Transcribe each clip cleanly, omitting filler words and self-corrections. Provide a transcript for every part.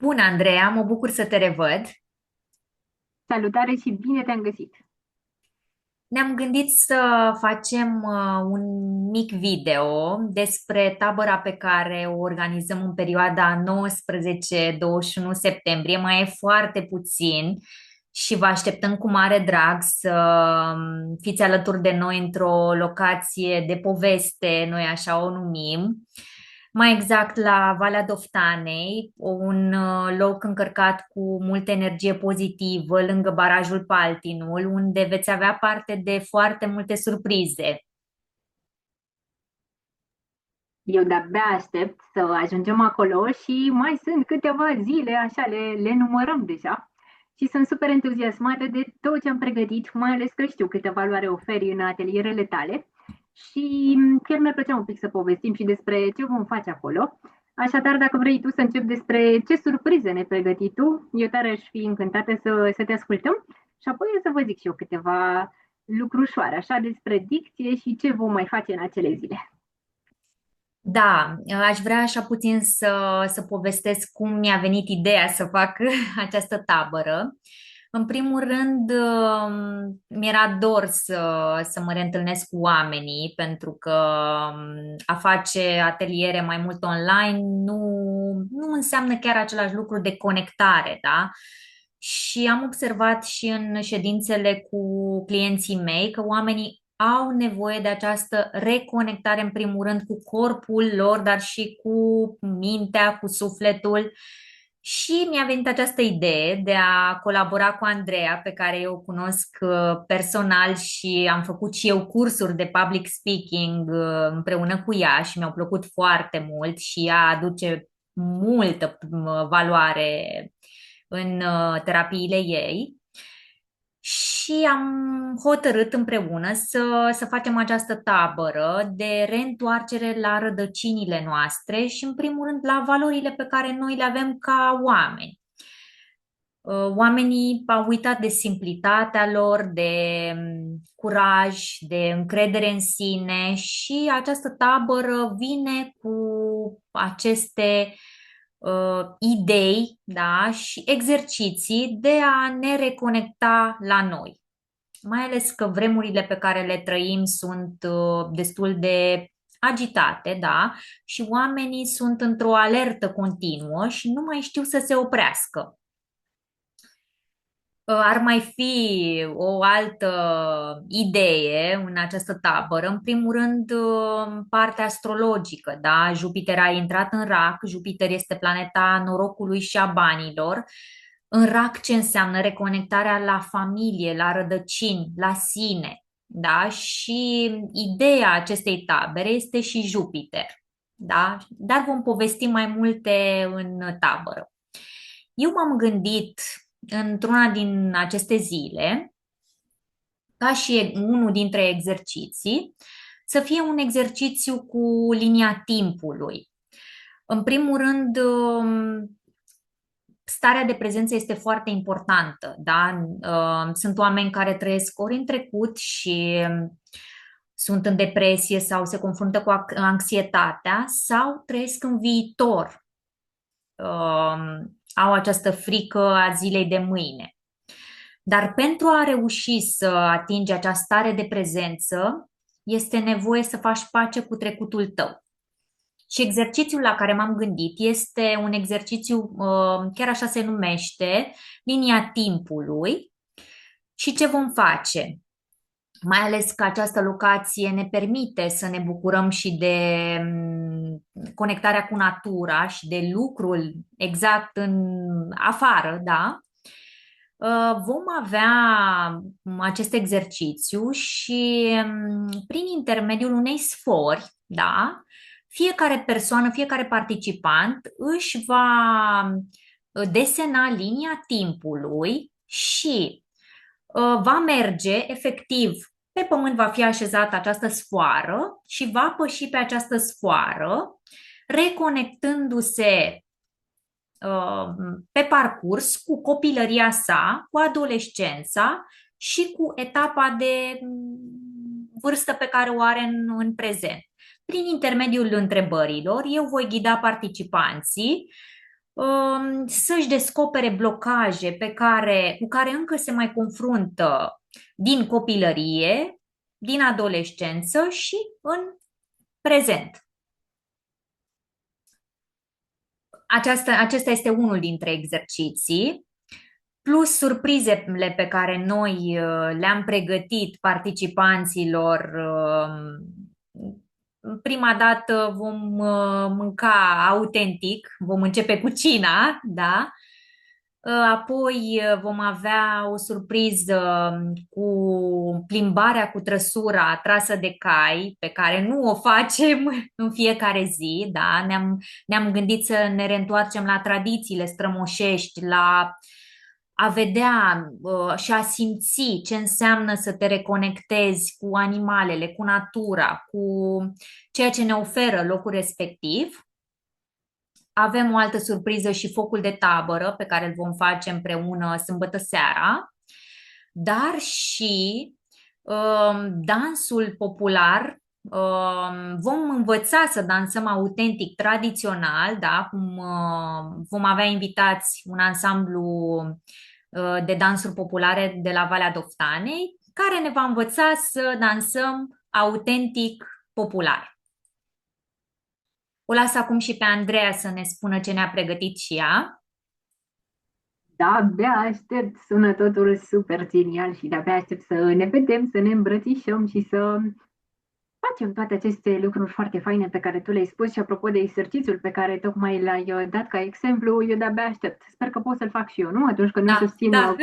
Bună, Andreea, mă bucur să te revăd. Salutare și bine te-am găsit! Ne-am gândit să facem un mic video despre tabăra pe care o organizăm în perioada 19-21 septembrie. Mai e foarte puțin și vă așteptăm cu mare drag să fiți alături de noi într-o locație de poveste, noi așa o numim. Mai exact la Valea Doftanei, un loc încărcat cu multă energie pozitivă lângă barajul Paltinul, unde veți avea parte de foarte multe surprize. Eu de-abia aștept să ajungem acolo și mai sunt câteva zile, așa le numărăm deja și sunt super entuziasmată de tot ce am pregătit, mai ales că știu câte valoare oferi în atelierele tale și chiar mi-ar plăcea un pic să povestim și despre ce vom face acolo. Așadar, dacă vrei tu să încep despre ce surprize ne pregăti tu, eu tare aș fi încântată să te ascultăm și apoi o să vă zic și eu câteva lucrușoare, așa, despre dicție și ce vom mai face în acele zile. Da, aș vrea așa puțin să povestesc cum mi-a venit ideea să fac această tabără. În primul rând, mi-era dor să mă reîntâlnesc cu oamenii, pentru că a face ateliere mai mult online nu înseamnă chiar același lucru de conectare, da? Și am observat și în ședințele cu clienții mei că oamenii au nevoie de această reconectare, în primul rând, cu corpul lor, dar și cu mintea, cu sufletul. Și mi-a venit această idee de a colabora cu Andreea, pe care eu o cunosc personal și am făcut și eu cursuri de public speaking împreună cu ea și mi-au plăcut foarte mult și ea aduce multă valoare în terapiile ei. Și am hotărât împreună să facem această tabără de reîntoarcere la rădăcinile noastre și, în primul rând, la valorile pe care noi le avem ca oameni. Oamenii au uitat de simplitatea lor, de curaj, de încredere în sine și această tabără vine cu aceste idei, da, și exerciții de a ne reconecta la noi. Mai ales că vremurile pe care le trăim sunt destul de agitate, da, și oamenii sunt într-o alertă continuă și nu mai știu să se oprească. Ar mai fi o altă idee în această tabără. În primul rând, partea astrologică, da? Jupiter a intrat în rac, Jupiter este planeta norocului și a banilor. În rac ce înseamnă reconectarea la familie, la rădăcini, la sine, da? Și ideea acestei tabere este și Jupiter, da? Dar vom povesti mai multe în tabără. Eu m-am gândit într-una din aceste zile, ca și unul dintre exerciții, să fie un exercițiu cu linia timpului. În primul rând, starea de prezență este foarte importantă, da? Sunt oameni care trăiesc ori în trecut și sunt în depresie sau se confruntă cu anxietatea sau trăiesc în viitor, au această frică a zilei de mâine. Dar pentru a reuși să atingi această stare de prezență, este nevoie să faci pace cu trecutul tău. Și exercițiul la care m-am gândit este un exercițiu, chiar așa se numește, linia timpului. Și ce vom face? Mai ales că această locație ne permite să ne bucurăm și de conectarea cu natura și de lucrul exact în afară, da? Vom avea acest exercițiu și prin intermediul unei sfori, da, fiecare persoană, fiecare participant își va desena linia timpului și va merge efectiv pe pământ, va fi așezată această sfoară și va păși pe această sfoară, reconectându-se pe parcurs cu copilăria sa, cu adolescența și cu etapa de vârstă pe care o are în prezent. Prin intermediul întrebărilor, eu voi ghida participanții să-și descopere blocaje cu care încă se mai confruntă din copilărie, din adolescență și în prezent. Acesta este unul dintre exerciții, plus surprizele pe care noi le-am pregătit participanților. Prima dată vom mânca autentic, vom începe cu cina, da? Apoi vom avea o surpriză cu plimbarea cu trăsura trasă de cai, pe care nu o facem în fiecare zi, da? Ne-am gândit să ne reîntoarcem la tradițiile strămoșești, la a vedea și a simți ce înseamnă să te reconectezi cu animalele, cu natura, cu ceea ce ne oferă locul respectiv. Avem o altă surpriză și focul de tabără pe care îl vom face împreună sâmbătă seara, dar și dansul popular. Vom învăța să dansăm autentic, tradițional, da? Cum vom avea invitați un ansamblu de dansuri populare de la Valea Doftanei, care ne va învăța să dansăm autentic popular. O las acum și pe Andreea să ne spună ce ne-a pregătit și ea. Da, abia aștept, sună totul super genial și de-abia aștept să ne vedem, să ne îmbrățișăm și să facem toate aceste lucruri foarte faine pe care tu le-ai spus și apropo de exercițiul pe care tocmai l-ai dat ca exemplu, eu de-abia aștept. Sper că pot să-l fac și eu, nu? Atunci când o să Da, țin da.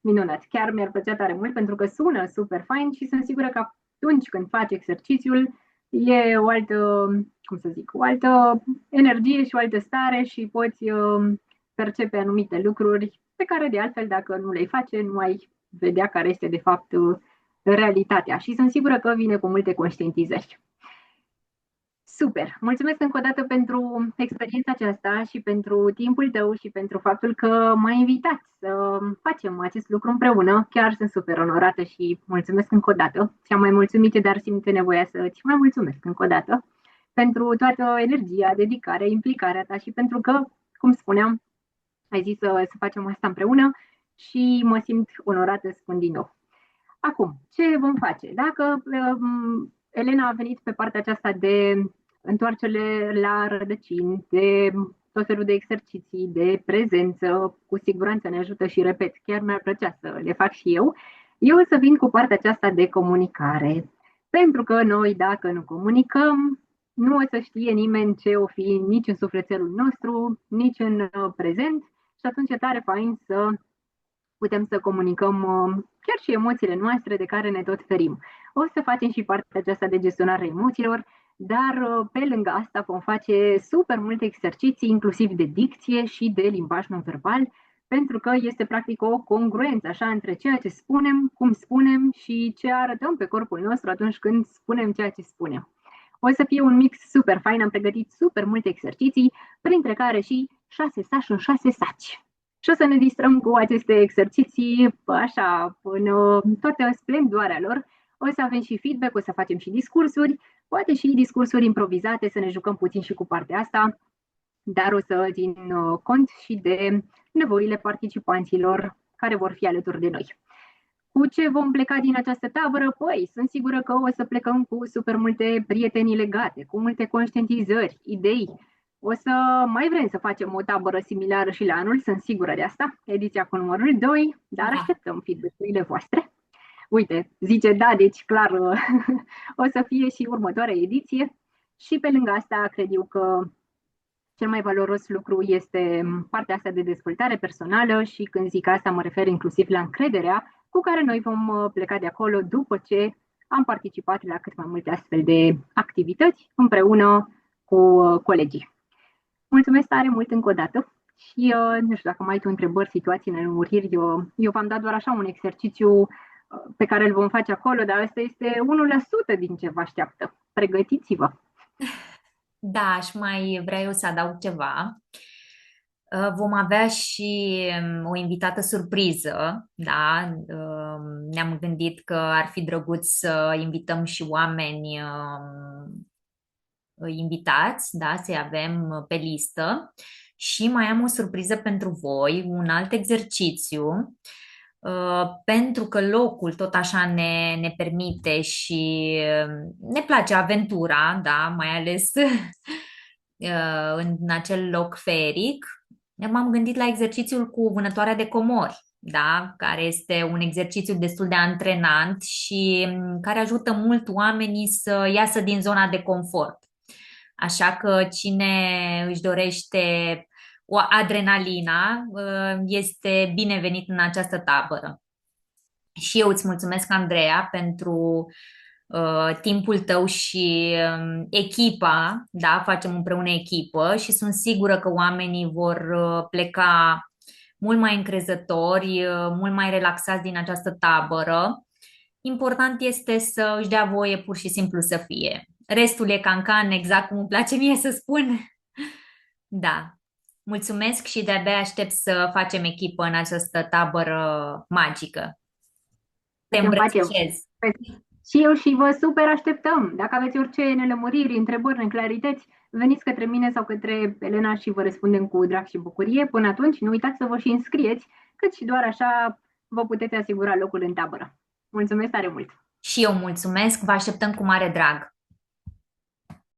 minunat. Chiar mi-ar plăcea tare mult pentru că sună super fain și sunt sigură că atunci când faci exercițiul e o altă, cum să zic, o altă energie și o altă stare și poți percepe anumite lucruri pe care de altfel dacă nu le face nu ai vedea care este de fapt realitatea și sunt sigură că vine cu multe conștientizări. Super! Mulțumesc încă o dată pentru experiența aceasta și pentru timpul tău și pentru faptul că m-ai invitat să facem acest lucru împreună. Chiar sunt super onorată și mulțumesc încă o dată. Și am mai mulțumit, dar simt nevoia să-ți mai mulțumesc încă o dată pentru toată energia, dedicarea, implicarea ta și pentru că, cum spuneam, ai zis să facem asta împreună și mă simt onorată să spun din nou. Acum, ce vom face? Dacă Elena a venit pe partea aceasta de întoarcere la rădăcini, de tot felul de exerciții, de prezență, cu siguranță ne ajută și, repet, chiar mi-ar plăcea să le fac și eu. Eu o să vin cu partea aceasta de comunicare. Pentru că noi, dacă nu comunicăm, nu o să știe nimeni ce o fi nici în sufletelul nostru, nici în prezent și atunci e tare fain să putem să comunicăm chiar și emoțiile noastre de care ne tot ferim. O să facem și partea aceasta de gestionare emoțiilor, dar pe lângă asta vom face super multe exerciții, inclusiv de dicție și de limbaj non-verbal, pentru că este practic o congruență așa între ceea ce spunem, cum spunem și ce arătăm pe corpul nostru atunci când spunem ceea ce spunem. O să fie un mix super fain, am pregătit super multe exerciții, printre care și 6 saci în 6 saci. Și o să ne distrăm cu aceste exerciții, așa, în toată splendoarea lor. O să avem și feedback, o să facem și discursuri, poate și discursuri improvizate, să ne jucăm puțin și cu partea asta, dar o să țin cont și de nevoile participanților care vor fi alături de noi. Cu ce vom pleca din această tabără? Păi, sunt sigură că o să plecăm cu super multe prieteni legate, cu multe conștientizări, idei. O să mai vrem să facem o tabără similară și la anul, sunt sigură de asta, ediția cu numărul 2, dar Da. așteptăm feedback-urile voastre. Uite, zice da, deci clar o să fie și următoarea ediție și pe lângă asta cred eu că cel mai valoros lucru este partea asta de dezvoltare personală și când zic asta mă refer inclusiv la încrederea cu care noi vom pleca de acolo după ce am participat la cât mai multe astfel de activități împreună cu colegii. Mulțumesc tare mult încă o dată și nu știu dacă mai ai tu întrebări, situații, nelămuriri. Eu v-am dat doar așa un exercițiu pe care îl vom face acolo, dar asta este 1% din ce vă așteaptă. Pregătiți-vă! Da, aș mai vrea eu să adaug ceva. Vom avea și o invitată surpriză, da? Ne-am gândit că ar fi drăguț să invităm și oameni invitați, da, să-i avem pe listă. Și mai am o surpriză pentru voi, un alt exercițiu, pentru că locul tot așa ne permite și ne place aventura, da, mai ales în acel loc feric. M-am gândit la exercițiul cu vânătoarea de comori, da, care este un exercițiu destul de antrenant și care ajută mult oamenii să iasă din zona de confort. Așa că cine își dorește o adrenalina este binevenit în această tabără. Și eu îți mulțumesc, Andreea, pentru timpul tău și echipa, da, facem împreună echipă și sunt sigură că oamenii vor pleca mult mai încrezători, mult mai relaxați din această tabără. Important este să își dea voie pur și simplu să fie. Restul e cancan, exact cum îmi place mie să spun. Da. Mulțumesc și de-abia aștept să facem echipă în această tabără magică. Te Facem. îmbrățișez. Și eu și vă super așteptăm. Dacă aveți orice nelămuriri, întrebări, neclarități, veniți către mine sau către Elena și vă răspundem cu drag și bucurie. Până atunci, nu uitați să vă și înscrieți, cât și doar așa vă puteți asigura locul în tabără. Mulțumesc tare mult! Și eu mulțumesc, vă așteptăm cu mare drag.